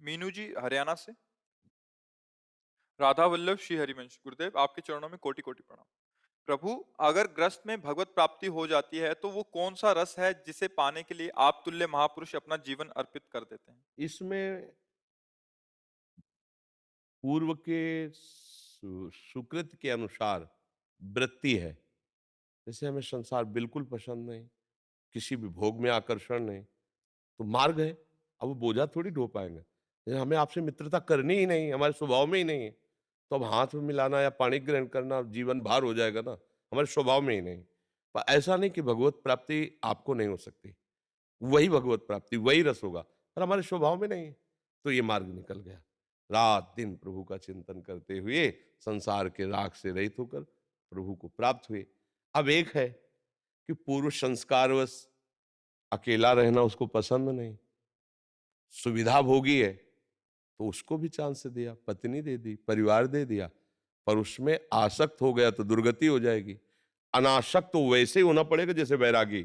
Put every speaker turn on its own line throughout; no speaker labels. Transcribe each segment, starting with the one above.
मीनू जी हरियाणा से। राधा वल्लभ श्री हरिवंश गुरुदेव आपके चरणों में कोटि कोटि प्रणाम। प्रभु, अगर ग्रस्त में भगवत प्राप्ति हो जाती है तो वो कौन सा रस है जिसे पाने के लिए आप तुल्य महापुरुष अपना जीवन अर्पित कर देते हैं?
इसमें पूर्व के सुकृत के अनुसार वृत्ति है। जैसे हमें संसार बिल्कुल पसंद नहीं, किसी भी भोग में आकर्षण नहीं, तो मार्ग है। अब वो बोझा थोड़ी ढो पाएंगे। जैसे हमें आपसे मित्रता करनी ही नहीं, हमारे स्वभाव में ही नहीं है, तो अब हाथ में मिलाना या पानी ग्रहण करना जीवन भार हो जाएगा ना, हमारे स्वभाव में ही नहीं। पर ऐसा नहीं कि भगवत प्राप्ति आपको नहीं हो सकती, वही भगवत प्राप्ति, वही रस होगा, पर हमारे स्वभाव में नहीं है। तो ये मार्ग निकल गया। रात दिन प्रभु का चिंतन करते हुए संसार के राग से रहित होकर प्रभु को प्राप्त हुए। अब एक है कि पूर्व संस्कारवश अकेला रहना उसको पसंद नहीं, सुविधा भोगी है, तो उसको भी चांस दिया, पत्नी दे दी, परिवार दे दिया, पर उसमें आसक्त हो गया तो दुर्गति हो जाएगी। अनासक्त तो वैसे ही होना पड़ेगा जैसे वैरागी,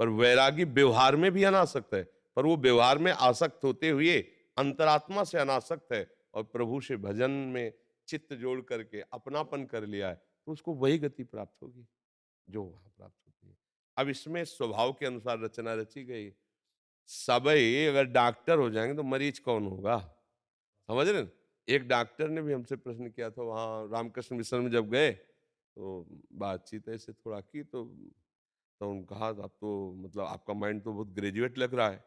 पर वैरागी व्यवहार में भी अनासक्त है, पर वो व्यवहार में आसक्त होते हुए अंतरात्मा से अनासक्त है और प्रभु से भजन में चित्त जोड़ करके अपनापन कर लिया है, तो उसको वही गति प्राप्त होगी जो वहां प्राप्त होती है। अब इसमें स्वभाव के अनुसार रचना रची गई। सबई अगर डॉक्टर हो जाएंगे तो मरीज कौन होगा? समझ रहे हैं? एक डॉक्टर ने भी हमसे प्रश्न किया था, वहाँ रामकृष्ण मिशन में जब गए, तो बातचीत ऐसे थोड़ा की, तो उन्होंने कहा आप तो मतलब आपका माइंड तो बहुत ग्रेजुएट लग रहा है।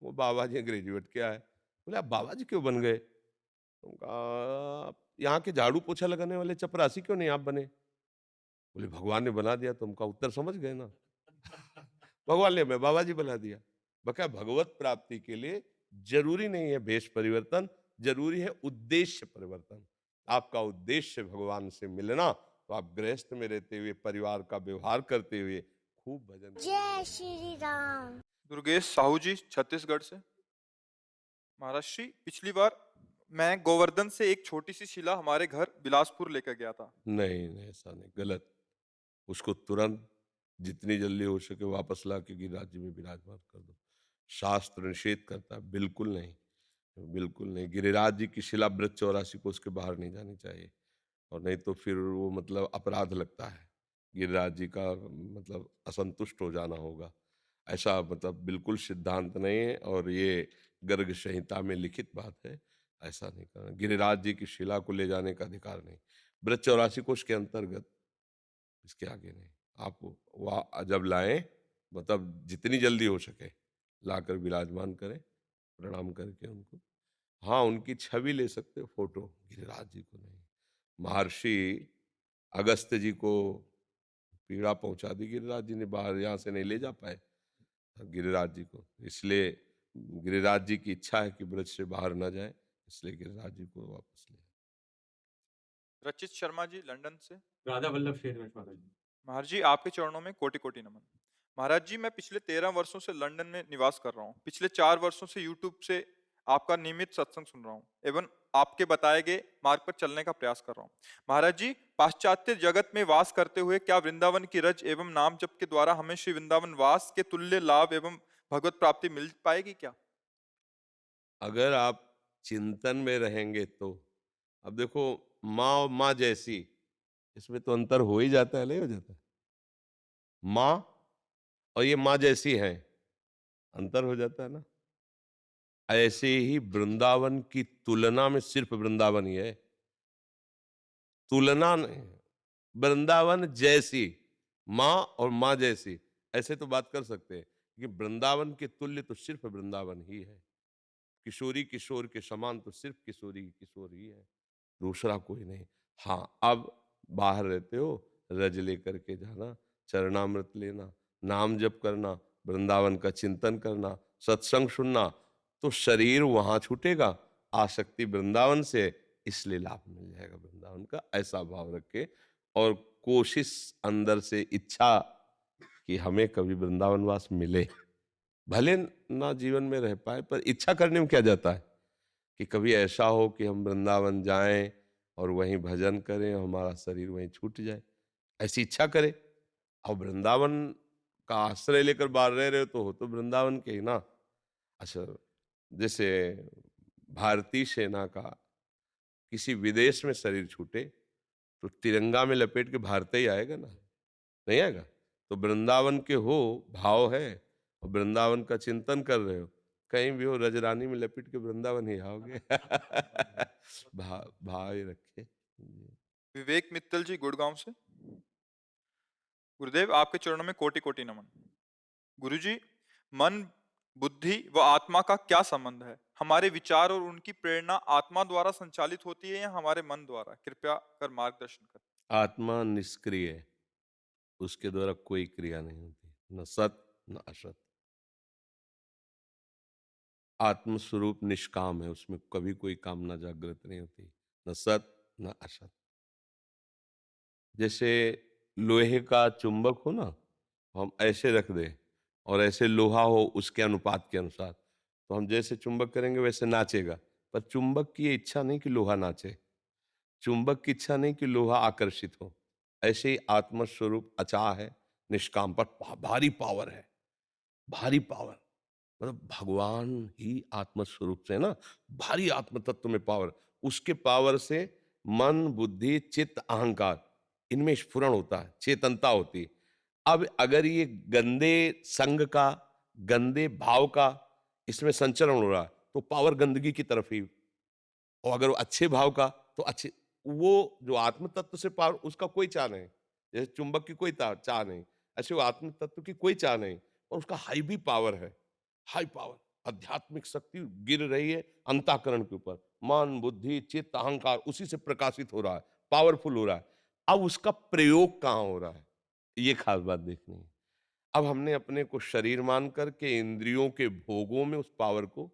वो बाबा जी ग्रेजुएट क्या है? बोले आप बाबा जी क्यों बन गए? तो कहा "आप यहाँ के झाड़ू पोछा लगाने वाले चपरासी क्यों नहीं आप बने?" बोले भगवान ने बना दिया, तो उनका उत्तर समझ गए ना। भगवान ने हमें बाबा जी बना दिया। बका भगवत प्राप्ति के लिए जरूरी नहीं है भेष परिवर्तन, जरूरी है उद्देश्य परिवर्तन। आपका उद्देश्य भगवान से मिलना, तो आप गृहस्थ में रहते हुए परिवार का व्यवहार करते हुए खूब भजन जय श्री राम।
दुर्गेश साहू जी छत्तीसगढ़ से। महाराज श्री, पिछली बार मैं गोवर्धन से एक छोटी सी शिला हमारे घर बिलासपुर लेकर गया था।
नहीं नहीं, ऐसा नहीं, गलत। उसको तुरंत जितनी जल्दी हो सके वापस ला के गिरिराज जी में विराजमान कर दो। शास्त्र निषेध करता है, बिल्कुल नहीं, बिल्कुल नहीं। गिरिराज जी की शिला ब्रज 84 को उसके बाहर नहीं जानी चाहिए, और नहीं तो फिर वो मतलब अपराध लगता है। गिरिराज जी का मतलब असंतुष्ट हो जाना होगा। ऐसा मतलब बिल्कुल सिद्धांत नहीं है, और ये गर्ग संहिता में लिखित बात है। ऐसा नहीं करना, गिरिराज जी की शिला को ले जाने का अधिकार नहीं। ब्रज 84 कोष के अंतर्गत, इसके आगे नहीं। आप वहाँ जब लाएं, मतलब जितनी जल्दी हो सके लाकर विराजमान करें, प्रणाम करके उनको। हाँ, उनकी छवि ले सकते हो, फोटो, गिरिराज जी को नहीं। महर्षि अगस्त्य जी को पीड़ा पहुंचा दी गिरिराज जी ने, बाहर यहाँ से नहीं ले जा पाए गिरिराज जी को, इसलिए गिरिराज जी की इच्छा है कि ब्रज से बाहर ना जाए, इसलिए गिरिराज जी को वापस ले।
रचित शर्मा जी लंदन से।
राधा वल्लभ शेरवंश महाराज जी।
महाराज जी आपके चरणों में कोटि कोटि नमन। महाराज जी, मैं पिछले 13 वर्षों से लंदन में निवास कर रहा हूँ। पिछले 4 वर्षों से यूट्यूब से आपका नियमित सत्संग सुन रहा हूँ एवं आपके बताए गए मार्ग पर चलने का प्रयास कर रहा हूँ। महाराज जी, पाश्चात्य जगत में वास करते हुए क्या वृंदावन की रज एवं नाम जप के द्वारा हमें श्री वृंदावन वास के तुल्य लाभ एवं भगवत प्राप्ति मिल पाएगी क्या?
अगर आप चिंतन में रहेंगे तो, अब देखो, माँ और माँ जैसी, इसमें तो अंतर हो ही जाता है, नहीं हो जाता? माँ और ये माँ जैसी है, अंतर हो जाता है ना। ऐसे ही वृंदावन की तुलना में सिर्फ वृंदावन ही है, तुलना नहीं। वृंदावन जैसी, माँ और माँ जैसी, ऐसे तो बात कर सकते हैं, कि वृंदावन के तुल्य तो सिर्फ वृंदावन ही है। किशोरी किशोर के समान तो सिर्फ किशोरी किशोर ही है, दूसरा कोई नहीं। हाँ, अब बाहर रहते हो, रज लेकर के जाना, चरणामृत लेना, नाम जप करना, वृंदावन का चिंतन करना, सत्संग सुनना, तो शरीर वहां छूटेगा, आसक्ति वृंदावन से, इसलिए लाभ मिल जाएगा वृंदावन का। ऐसा भाव रखे, और कोशिश अंदर से इच्छा कि हमें कभी वृंदावन वास मिले, भले ना जीवन में रह पाए, पर इच्छा करने में क्या जाता है कि कभी ऐसा हो कि हम वृंदावन जाएं और वहीं भजन करें, हमारा शरीर वहीं छूट जाए, ऐसी इच्छा करें। और वृंदावन का आश्रय लेकर बाहर रह रहे हो तो वृंदावन के ही ना। अच्छा, जैसे भारतीय सेना का किसी विदेश में शरीर छूटे तो तिरंगा में लपेट के भारत ही आएगा ना, नहीं आएगा? तो वृंदावन के हो, भाव है और वृंदावन का चिंतन कर रहे हो, कहीं भी हो रजरानी में लपेट के वृंदावन ही आओगे। भाव ही रखे। जी।
विवेक मित्तल जी गुड़गांव से। गुरुदेव आपके चरणों में कोटि कोटि नमन। गुरुजी, मन, बुद्धि व आत्मा का क्या संबंध है? हमारे विचार और उनकी प्रेरणा आत्मा द्वारा संचालित होती है या हमारे मन द्वारा? कृपया कर मार्गदर्शन करें।
आत्मा निष्क्रिय है, उसके द्वारा कोई क्रिया नहीं होती, न सत न असत। आत्म स्वरूप निष्काम है, उसमें कभी कोई कामना जागृत नहीं होती, न सत न असत। जैसे लोहे का चुंबक हो ना, हम ऐसे रख दें और ऐसे लोहा हो उसके अनुपात के अनुसार, तो हम जैसे चुंबक करेंगे वैसे नाचेगा। पर चुंबक की ये इच्छा नहीं कि लोहा नाचे, चुंबक की इच्छा नहीं कि लोहा आकर्षित हो। ऐसे ही आत्मस्वरूप अचाह है, निष्काम, पर भारी पावर है, भारी पावर। मतलब भगवान ही आत्म स्वरूप से है ना, भारी आत्म तत्व में पावर, उसके पावर से मन, बुद्धि, चित्त, अहंकार, इनमें स्फुरण होता है, चेतनता होती है। अब अगर ये गंदे संग का, गंदे भाव का इसमें संचरण हो रहा है तो पावर गंदगी की तरफ ही, और अगर वो अच्छे भाव का तो अच्छे, वो जो आत्म तत्व से पावर, उसका कोई चाह नहीं। जैसे चुंबक की कोई चाह नहीं, ऐसे वो आत्म तत्व की कोई चाह नहीं, और उसका हाई भी पावर है, हाई पावर। आध्यात्मिक शक्ति गिर रही है अंतःकरण के ऊपर, मन, बुद्धि, चित्त, अहंकार उसी से प्रकाशित हो रहा है, पावरफुल हो रहा है। अब उसका प्रयोग कहाँ हो रहा है, ये खास बात देखनी है। अब हमने अपने को शरीर मान करके इंद्रियों के भोगों में उस पावर को,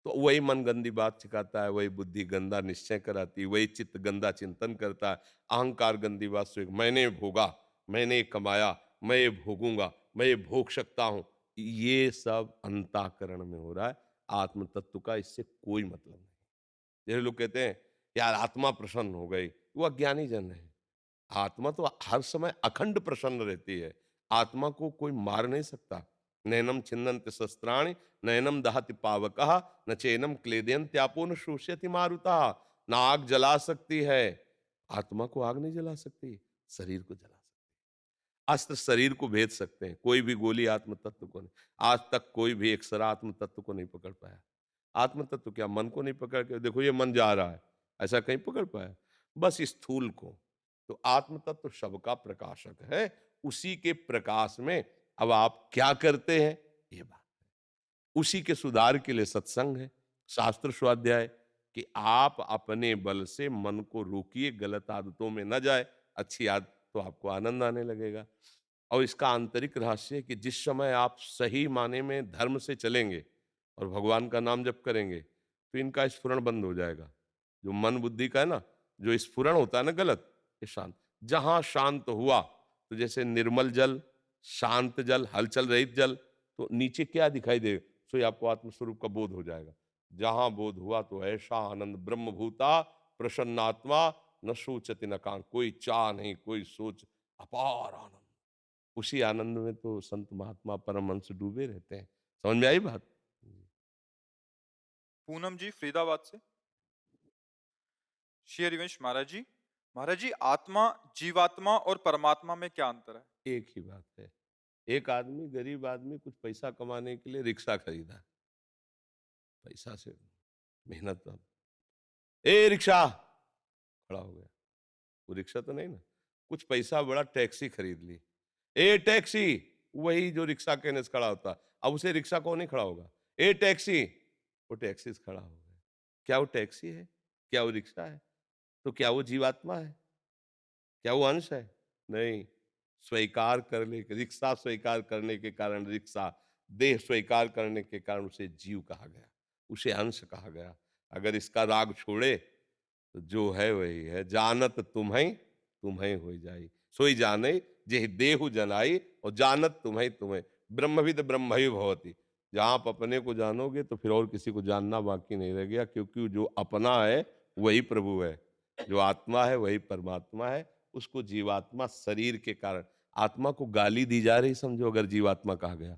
तो वही मन गंदी बात सिखाता है, वही बुद्धि गंदा निश्चय कराती है, वही चित्त गंदा चिंतन करता है, अहंकार गंदी बात से मैंने भोगा, मैंने कमाया, मैं ये भोगूंगा, मैं ये भोग सकता हूं। ये सब अंतःकरण में हो रहा है, आत्म तत्व का इससे कोई मतलब नहीं। जैसे लोग कहते हैं यार आत्मा प्रसन्न हो गई, वो अज्ञानी जन है। आत्मा तो हर समय अखंड प्रसन्न रहती है, आत्मा को कोई मार नहीं सकता। नैनम छिन्नन्ति शस्त्राणि, नैनम दहति पावकः, न चैनम क्लेदयन्त्यापो न शोष्यति मारुतः। ना आग जला सकती है, आत्मा को आग नहीं जला सकती, शरीर को जला सकती। अस्त्र शरीर को भेद सकते हैं, कोई भी गोली आत्म तत्व को नहीं। आज तक कोई भी एक्सरा आत्म तत्व को नहीं पकड़ पाया। आत्म तत्व क्या मन को नहीं पकड़ के, देखो ये मन जा रहा है, ऐसा कहीं पकड़ पाया? बस स्थूल को। तो आत्म तत्व सबका प्रकाशक है, उसी के प्रकाश में अब आप क्या करते हैं, ये बात है। उसी के सुधार के लिए सत्संग है, शास्त्र स्वाध्याय, कि आप अपने बल से मन को रोकिए, गलत आदतों में न जाए, अच्छी आदत तो आपको आनंद आने लगेगा। और इसका आंतरिक रहस्य है कि जिस समय आप सही माने में धर्म से चलेंगे और भगवान का नाम जप करेंगे तो इनका स्फुरण बंद हो जाएगा। जो मन बुद्धि का है ना, जो स्फुरण होता है ना गलत, ये शांत, जहां शांत हुआ, तो जैसे निर्मल जल, शांत जल, हलचल रहित जल, तो नीचे क्या दिखाई देगा, सो ये आपको आत्मस्वरूप का बोध हो जाएगा। जहां बोध हुआ तो ऐसा आनंद, ब्रह्मभूता प्रसन्नात्मा, न सोचति न कांग, कोई चाह नहीं, कोई सोच, अपार आनंद। उसी आनंद में तो संत महात्मा परमहंस डूबे रहते हैं। समझ में आई बात?
पूनम जी फरीदाबाद से। श्री हरिवंश महाराज जी, महाराज जी, आत्मा, जीवात्मा और परमात्मा में क्या अंतर है?
एक ही बात है। एक आदमी, गरीब आदमी, कुछ पैसा कमाने के लिए रिक्शा खरीदा, पैसा से मेहनत, ए रिक्शा, खड़ा हो गया। वो रिक्शा तो नहीं ना, कुछ पैसा बड़ा, टैक्सी खरीद ली, ए टैक्सी, वही जो रिक्शा कहने से खड़ा होता। अब उसे रिक्शा कौन नहीं खड़ा होगा, ए टैक्सी, वो टैक्सी से खड़ा हो गया। क्या वो टैक्सी है, क्या वो रिक्शा है? तो क्या वो जीवात्मा है, क्या वो अंश है? नहीं। स्वीकार करने के, रिक्शा स्वीकार करने के कारण रिक्शा, देह स्वीकार करने के कारण उसे जीव कहा गया, उसे अंश कहा गया। अगर इसका राग छोड़े तो जो है वही है। जानत तुम्हें तुम्हें हो जाई, सोई जाने जेह देहु जनाई, और जानत तुम्हें तुम्हें, ब्रह्मविद ब्रह्म ही भवती। जहां आप अपने को जानोगे तो फिर और किसी को जानना बाकी नहीं रह गया, क्योंकि जो अपना है वही प्रभु है, जो आत्मा है वही परमात्मा है। उसको जीवात्मा शरीर के कारण, आत्मा को गाली दी जा रही समझो अगर जीवात्मा कहा गया।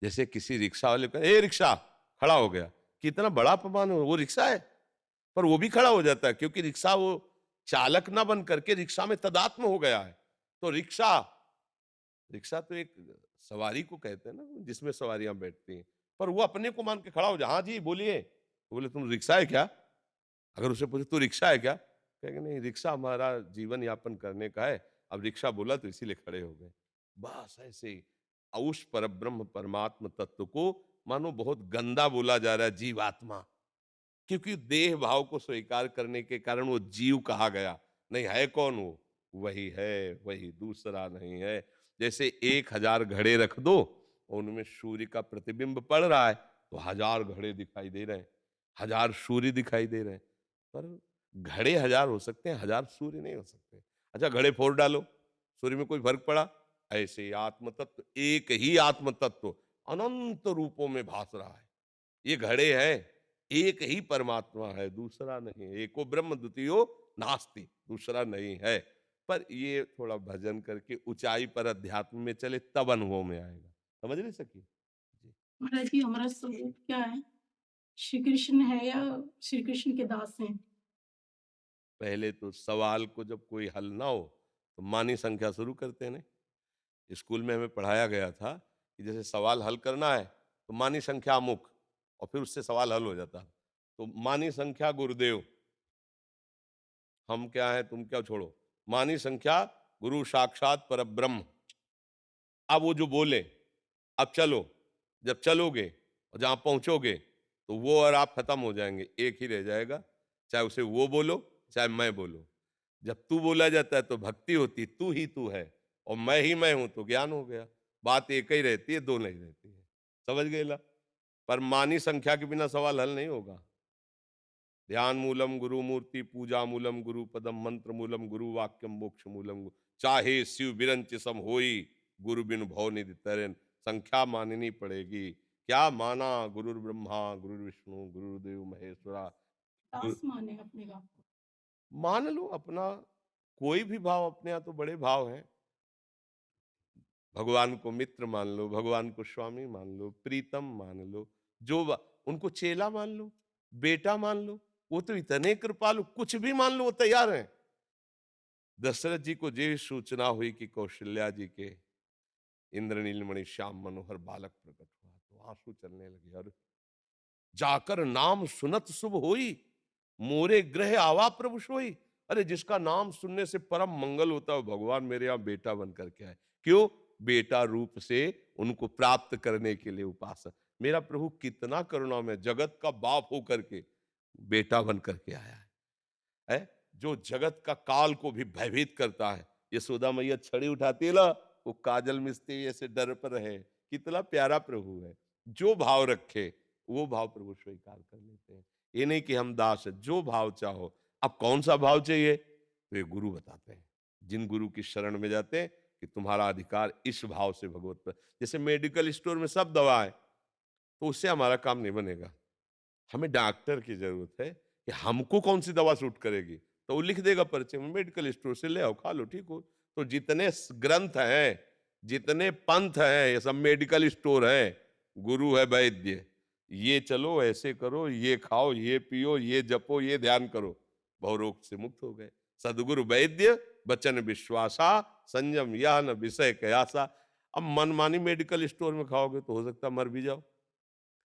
जैसे किसी रिक्शा वाले को ए रिक्शा, खड़ा हो गया, कितना बड़ा अपमान है, वो रिक्शा है। पर वो भी खड़ा हो जाता है क्योंकि रिक्शा वो चालक ना बन करके रिक्शा में तदात्म हो गया है। तो रिक्शा रिक्शा तो एक सवारी को कहते हैं ना, जिसमें सवारियां बैठती हैं। पर वो अपने को मान के खड़ा हो जाए, हाँ जी बोलिए। तो बोले तुम रिक्शा है क्या? अगर उसे पूछे तू रिक्शा है क्या, कहेंगे नहीं, रिक्शा हमारा जीवन यापन करने का है। अब रिक्शा बोला तो इसीलिए खड़े हो गए। बस ऐसे ही उस परब्रह्म परमात्म तत्व को मानो बहुत गंदा बोला जा रहा है, जीवात्मा। क्योंकि देह भाव को स्वीकार करने के कारण वो जीव कहा गया। नहीं है कौन वो? वही है, वही, दूसरा नहीं है। जैसे 1000 घड़े रख दो, उनमें सूर्य का प्रतिबिंब पड़ रहा है, तो 1000 घड़े दिखाई दे रहे हैं, 1000 सूर्य दिखाई दे रहे हैं। पर घड़े 1000 हो सकते हैं, 1000 सूर्य नहीं हो सकते। अच्छा घड़े फोड़ डालो, सूर्य में कोई फर्क पड़ा? ऐसे ही आत्म तत्व, एक ही आत्म तत्व अनंत रूपों में भास रहा है। ये घड़े हैं, एक ही परमात्मा है, दूसरा नहीं है। एको ब्रह्म द्वितीयो नास्ति, दूसरा नहीं है। पर ये थोड़ा भजन करके ऊंचाई पर अध्यात्म में चले तब अनुभव में आएगा। समझ नहीं सकी जी।
महाराज जी हमारा स्वरूप क्या है? श्री कृष्ण है या श्री कृष्ण के दास हैं?
पहले तो सवाल को जब कोई हल ना हो तो मानी संख्या शुरू करते हैं ना। स्कूल में हमें पढ़ाया गया था कि जैसे सवाल हल करना है तो मानी संख्या अमुक, और फिर उससे सवाल हल हो जाता। तो मानी संख्या गुरुदेव, हम क्या है तुम क्या, छोड़ो। मानी संख्या गुरु साक्षात परब्रह्म। अब वो जो बोले, अब चलो, जब चलोगे और जहां पहुंचोगे तो वो और आप खत्म हो जाएंगे, एक ही रह जाएगा। चाहे उसे वो बोलो चाहे मैं बोलो। जब तू बोला जाता है तो भक्ति होती, तू ही तू है, और मैं ही मैं हूं तो ज्ञान हो गया। बात एक ही रहती है, दो नहीं रहती है। समझ गए ला? पर मानी संख्या के बिना सवाल हल नहीं होगा। ध्यान मूलम गुरु मूर्ति, पूजा मूलम गुरु पदम, मंत्र मूलम गुरु वाक्यम, मोक्ष मूलम चाहे शिव बिरंच सम होई, गुरु बिन भव निधि तरेन। संख्या माननी पड़ेगी। क्या माना? गुरु ब्रह्मा गुरु विष्णु गुरुदेव महेश्वरा। गुरु-
दास माने अपने आप को।
मान लो अपना कोई भी भाव, अपने यहाँ तो बड़े भाव हैं। भगवान को मित्र मान लो, भगवान को स्वामी मान लो, प्रीतम मान लो, उनको चेला मान लो, बेटा मान लो। वो तो इतने कृपालु, कुछ भी मान लो वो तैयार हैं। दशरथ जी को ये सूचना हुई कि कौशल्या जी के इंद्रनीलमणि श्याम मनोहर बालक प्रकट हुआ, तो आंसू चलने लगे। अरे जाकर नाम सुनत शुभ होई, मोरे ग्रह आवा प्रभु सोई। अरे जिसका नाम सुनने से परम मंगल होता है, भगवान मेरे यहाँ बेटा बन करके आए। क्यों? बेटा रूप से उनको प्राप्त करने के लिए उपासक। मेरा प्रभु कितना करुणा में, जगत का बाप होकर के बेटा बन करके आया है, जो जगत का काल को भी भयभीत करता है। यशोदा मैया छड़ी उठाती है ना, वो काजल मिसते हुए ऐसे डर पर है। कितना प्यारा प्रभु है। जो भाव रखे वो भाव प्रभु स्वीकार कर लेते हैं। ये नहीं कि हम दास है, जो भाव चाहो। अब कौन सा भाव चाहिए तो ये गुरु बताते हैं। जिन गुरु की शरण में जाते हैं कि तुम्हारा अधिकार इस भाव से भगवत पर। जैसे मेडिकल स्टोर में सब दवा है, तो उससे हमारा काम नहीं बनेगा। हमें डॉक्टर की जरूरत है कि हमको कौन सी दवा सूट करेगी, तो वो लिख देगा पर्चे में, मेडिकल स्टोर से ले आओ, खा लो, ठीक हो। तो जितने ग्रंथ हैं, जितने पंथ हैं, ये सब मेडिकल स्टोर है। गुरु है वैद्य, ये चलो, ऐसे करो, ये खाओ, ये पियो, ये जपो, ये ध्यान करो, बहुरोग से मुक्त हो गए। सदगुरु वैद्य बचन विश्वासा, संयम यह न विषय कयासा। अब मनमानी मेडिकल स्टोर में खाओगे तो हो सकता है मर भी जाओ,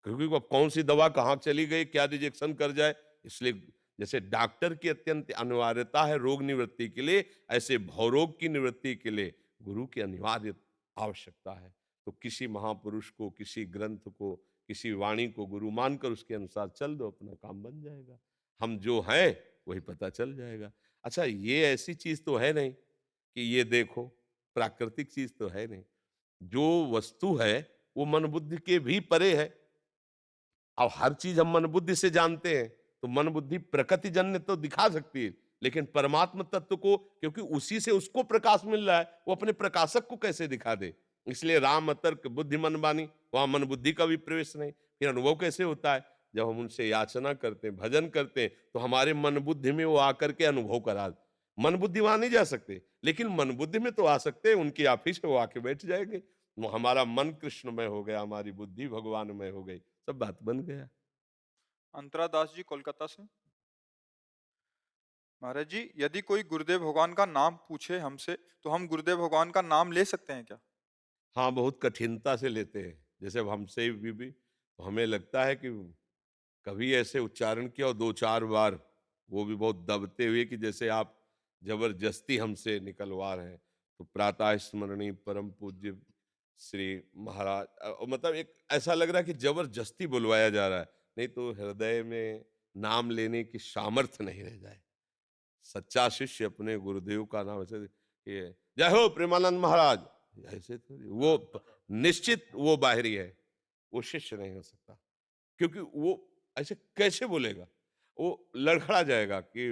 क्योंकि वो कौन सी दवा कहाँ चली गई, क्या रिजेक्शन कर जाए। इसलिए जैसे डॉक्टर की अत्यंत अनिवार्यता है रोग निवृत्ति के लिए, ऐसे भवरोग की निवृत्ति के लिए गुरु की अनिवार्य आवश्यकता है। तो किसी महापुरुष को, किसी ग्रंथ को, किसी वाणी को गुरु मानकर उसके अनुसार चल दो, अपना काम बन जाएगा। हम जो हैं वही पता चल जाएगा। अच्छा ये ऐसी चीज तो है नहीं कि ये देखो, प्राकृतिक चीज तो है नहीं। जो वस्तु है वो मन बुद्धि के भी परे है। अब हर चीज हम मन बुद्धि से जानते हैं, तो मन बुद्धि प्रकृति जन्य तो दिखा सकती है, लेकिन परमात्म तत्व को, क्योंकि उसी से उसको प्रकाश मिल रहा है, वो अपने प्रकाशक को कैसे दिखा दे। इसलिए राम तर्क बुद्धि मन बानी, वहां मन बुद्धि का भी प्रवेश नहीं। फिर अनुभव कैसे होता है? जब हम उनसे याचना करते हैं, भजन करते हैं, तो हमारे मन बुद्धि में वो आकर के अनुभव करा। मन बुद्धि वहां नहीं जा सकते, लेकिन मन बुद्धि में तो आ सकते हैं। उनकी ऑफिस में वो आके बैठ जाएंगे। वो हमारा मन कृष्णमय हो गया, हमारी बुद्धि भगवानमय हो गई, सब बात बन गया।
अंतरा दास जी कोलकाता से। महाराज जी, यदि कोई गुरुदेव भगवान का नाम पूछे हमसे तो हम गुरुदेव भगवान का नाम ले सकते हैं क्या?
हाँ, बहुत कठिनता से लेते हैं। जैसे अब हमसे भी तो हमें लगता है कि कभी ऐसे उच्चारण किया और 2-4 बार, वो भी बहुत दबते हुए कि जैसे आप ज़बरदस्ती हमसे निकलवा रहे हैं। तो प्रातः स्मरणीय परम पूज्य श्री महाराज मतलब एक ऐसा लग रहा है कि ज़बरदस्ती बुलवाया जा रहा है, नहीं तो हृदय में नाम लेने की सामर्थ्य नहीं रह जाए। सच्चा शिष्य अपने गुरुदेव का नाम ऐसे ये जय हो प्रेमानंद महाराज, ऐसे थोड़ी वो निश्चित वो बाहरी है, वो शिष्य नहीं हो सकता। क्योंकि वो ऐसे कैसे बोलेगा? वो लड़खड़ा जाएगा कि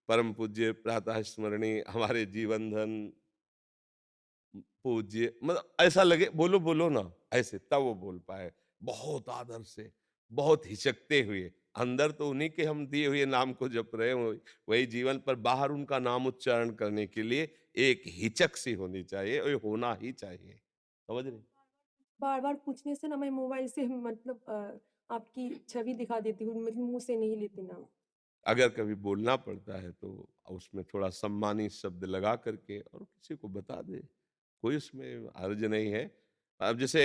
परम पूज्य प्रातः स्मरणीय हमारे जीवन धन पूज्य मतलब ऐसा लगे बोलो बोलो ना ऐसे तब वो बोल पाए बहुत आदर से बहुत हिचकते हुए अंदर तो उन्हीं के हम दिए हुए नाम को जप रहे हो वही जीवन पर बाहर उनका नाम उच्चारण करने के लिए एक हिचक सी होनी चाहिए और ये होना ही चाहिए समझ रहे
बार-बार पूछने से ना मैं मोबाइल से मतलब आपकी छवि दिखा देती हूँ, मतलब मुँह से नहीं लेती नाम।
अगर कभी बोलना पड़ता है तो उसमें थोड़ा सम्मानित शब्द लगा करके और किसी को बता दे कोई उसमें हर्ज नहीं है अब जैसे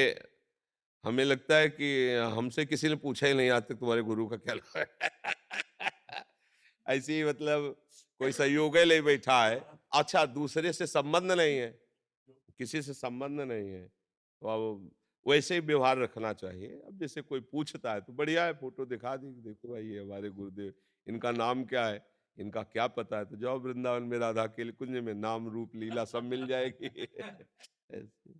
हमें लगता है कि हमसे किसी ने पूछा ही नहीं आज तक तुम्हारे गुरु का क्या नाम है ऐसे ही मतलब कोई सहयोग ले बैठा है अच्छा दूसरे से संबंध नहीं है किसी से संबंध नहीं है तो अब वैसे ही व्यवहार रखना चाहिए अब जैसे कोई पूछता है तो बढ़िया है फोटो दिखा दी देखो भाई ये हमारे गुरुदेव इनका नाम क्या है इनका क्या पता है तो जाओ वृंदावन में राधा के कुंज में नाम रूप लीला सब मिल जाएगी ऐसे